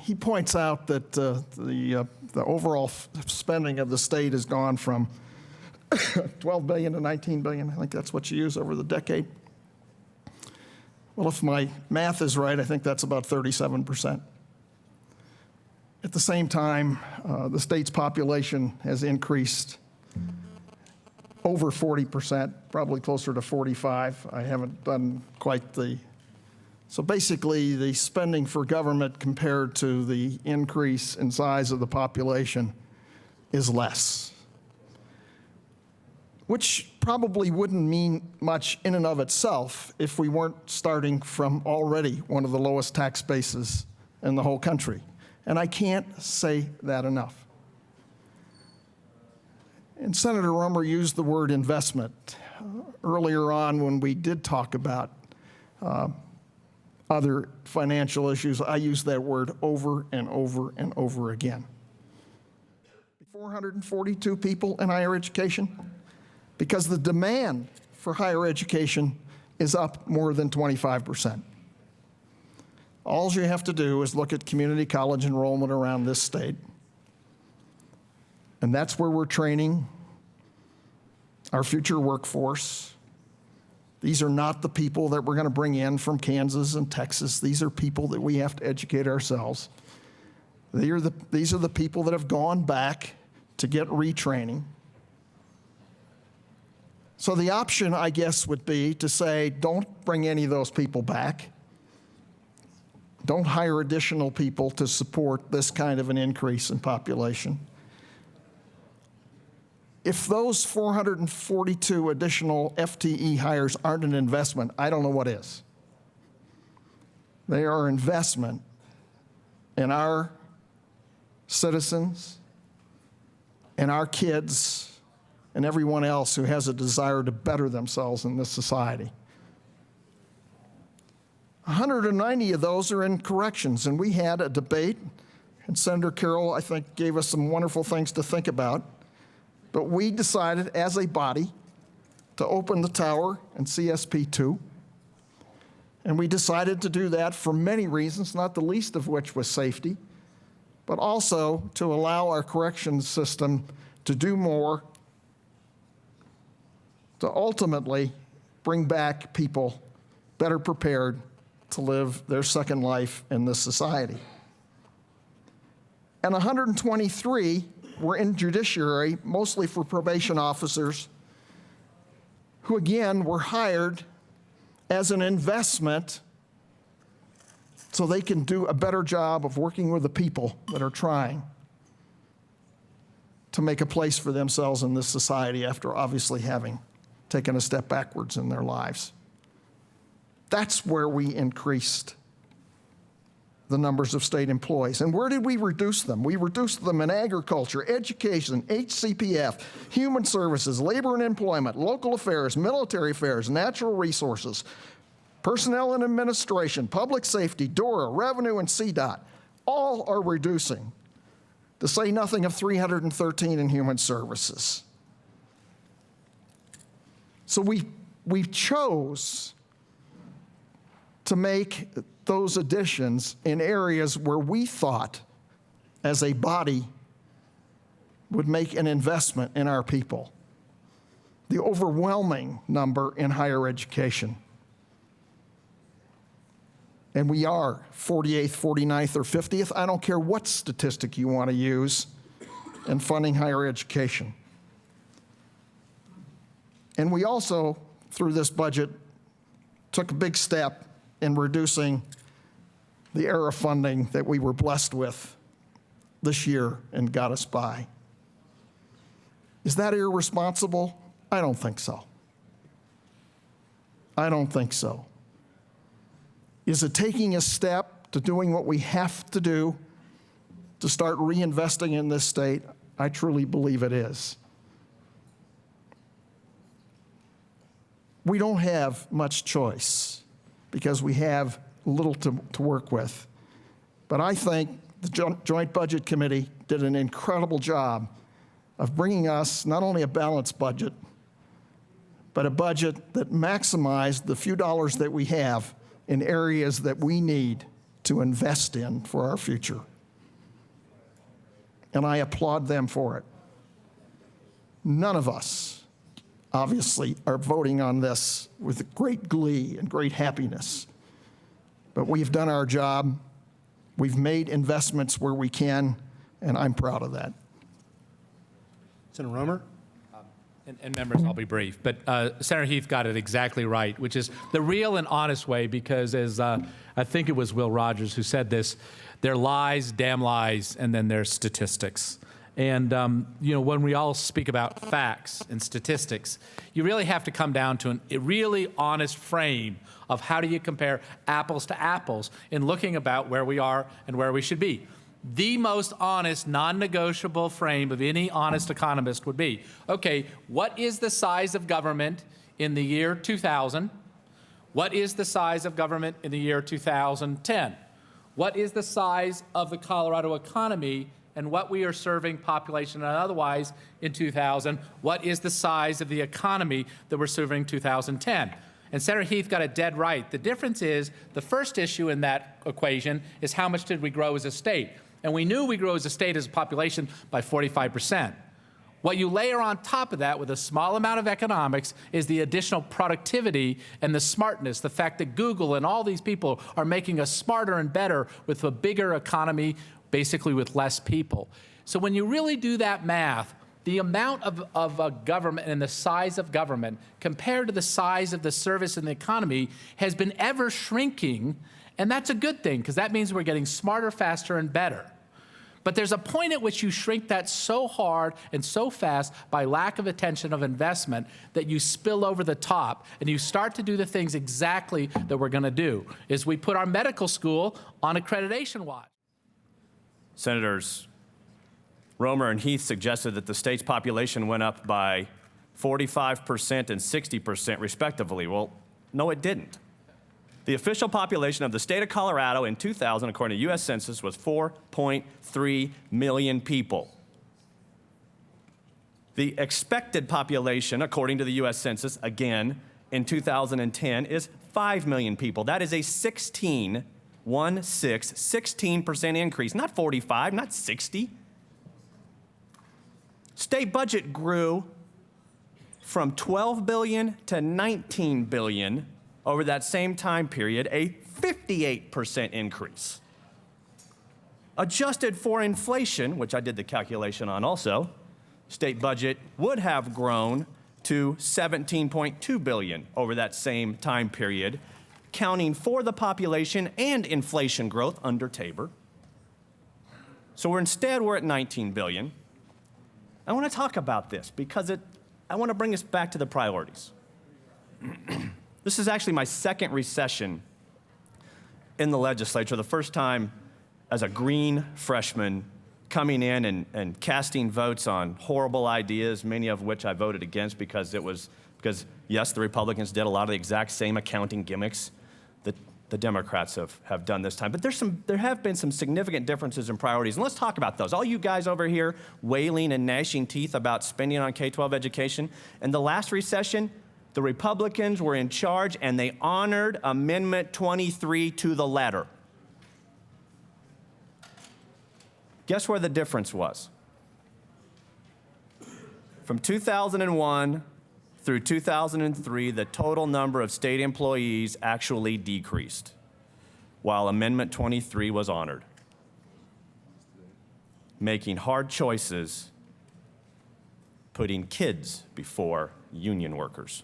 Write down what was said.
he points out that the overall spending of the state has gone from 12 billion to 19 billion. I think that's what you use over the decade. Well, if my math is right, I think that's about 37%. At the same time, the state's population has increased over 40%, probably closer to 45. I haven't done quite the, so basically the spending for government compared to the increase in size of the population is less, which probably wouldn't mean much in and of itself if we weren't starting from already one of the lowest tax bases in the whole country. And I can't say that enough. And Senator Rummer used the word investment. Earlier on when we did talk about other financial issues, I used that word over and over and over again. 442 people in higher education, because the demand for higher education is up more than 25%. All you have to do is look at community college enrollment around this state, and that's where we're training our future workforce. These are not the people that we're going to bring in from Kansas and Texas. These are people that we have to educate ourselves. These are the people that have gone back to get retraining. So the option, I guess, would be to say, don't bring any of those people back. Don't hire additional people to support this kind of an increase in population. If those 442 additional FTE hires aren't an investment, I don't know what is. They are investment in our citizens and our kids and everyone else who has a desire to better themselves in this society. 190 of those are in corrections, and we had a debate, and Senator Carroll, I think, gave us some wonderful things to think about. But we decided as a body to open the tower in CSP 2. And we decided to do that for many reasons, not the least of which was safety, but also to allow our corrections system to do more, to ultimately bring back people better prepared to live their second life in this society. And 123 were in judiciary, mostly for probation officers, who again were hired as an investment so they can do a better job of working with the people that are trying to make a place for themselves in this society after obviously having taken a step backwards in their lives. That's where we increased the numbers of state employees. And where did we reduce them? We reduced them in agriculture, education, HCPF, human services, labor and employment, local affairs, military affairs, natural resources, personnel and administration, public safety, DORA, revenue, and CDOT. All are reducing, to say nothing of 313 in human services. So we chose to make those additions in areas where we thought, as a body, would make an investment in our people. The overwhelming number in higher education. And we are 48th, 49th, or 50th. I don't care what statistic you want to use in funding higher education. And we also, through this budget, took a big step in reducing the ERA funding that we were blessed with this year and got us by. Is that irresponsible? I don't think so. I don't think so. Is it taking a step to doing what we have to do to start reinvesting in this state? I truly believe it is. We don't have much choice because we have little to work with. But I think the Joint Budget Committee did an incredible job of bringing us not only a balanced budget, but a budget that maximized the few dollars that we have in areas that we need to invest in for our future. and I applaud them for it. None of us, obviously, are voting on this with great glee and great happiness. But we've done our job. We've made investments where we can, and I'm proud of that. Senator Romer? And members, I'll be brief. But Senator Heath got it exactly right, which is the real and honest way, because as I think it was Will Rogers who said this, there are lies, damn lies, and then there's statistics. And, when we all speak about facts and statistics, you really have to come down to a really honest frame of how do you compare apples to apples in looking about where we are and where we should be. The most honest, non-negotiable frame of any honest economist would be, okay, what is the size of government in the year 2000? What is the size of government in the year 2010? What is the size of the Colorado economy and what we are serving population and otherwise in 2000? What is the size of the economy that we're serving in 2010? And Senator Heath got it dead right. The difference is the first issue in that equation is how much did we grow as a state? And we knew we grew as a state as a population by 45%. What you layer on top of that with a small amount of economics is the additional productivity and the smartness, the fact that Google and all these people are making us smarter and better with a bigger economy, basically with less people. So when you really do that math, the amount of a government and the size of government compared to the size of the service and the economy has been ever shrinking, and that's a good thing because that means we're getting smarter, faster, and better. But there's a point at which you shrink that so hard and so fast by lack of attention of investment that you spill over the top and you start to do the things exactly that we're going to do, is we put our medical school on accreditation watch. Senators Romer and Heath suggested that the state's population went up by 45% and 60% respectively. Well, no, it didn't. The official population of the state of Colorado in 2000, according to U.S. Census, was 4.3 million people. The expected population, according to the U.S. Census, again, in 2010, is 5 million people. That is a 16% increase, not 45, not 60. State budget grew from $12 billion to $19 billion over that same time period, a 58% increase. Adjusted for inflation, which I did the calculation on also, state budget would have grown to $17.2 billion over that same time period, counting for the population and inflation growth under Tabor. So instead we're at $19 billion. I want to talk about this because I want to bring us back to the priorities. This is actually my second recession in the legislature, the first time as a green freshman coming in and casting votes on horrible ideas, many of which I voted against because yes, the Republicans did a lot of the exact same accounting gimmicks that the Democrats have done this time. But there have been some significant differences in priorities, and let's talk about those. All you guys over here wailing and gnashing teeth about spending on K-12 education, in the last recession, the Republicans were in charge and they honored Amendment 23 to the letter. Guess where the difference was? From 2001 through 2003, the total number of state employees actually decreased, while Amendment 23 was honored. Making hard choices, putting kids before union workers.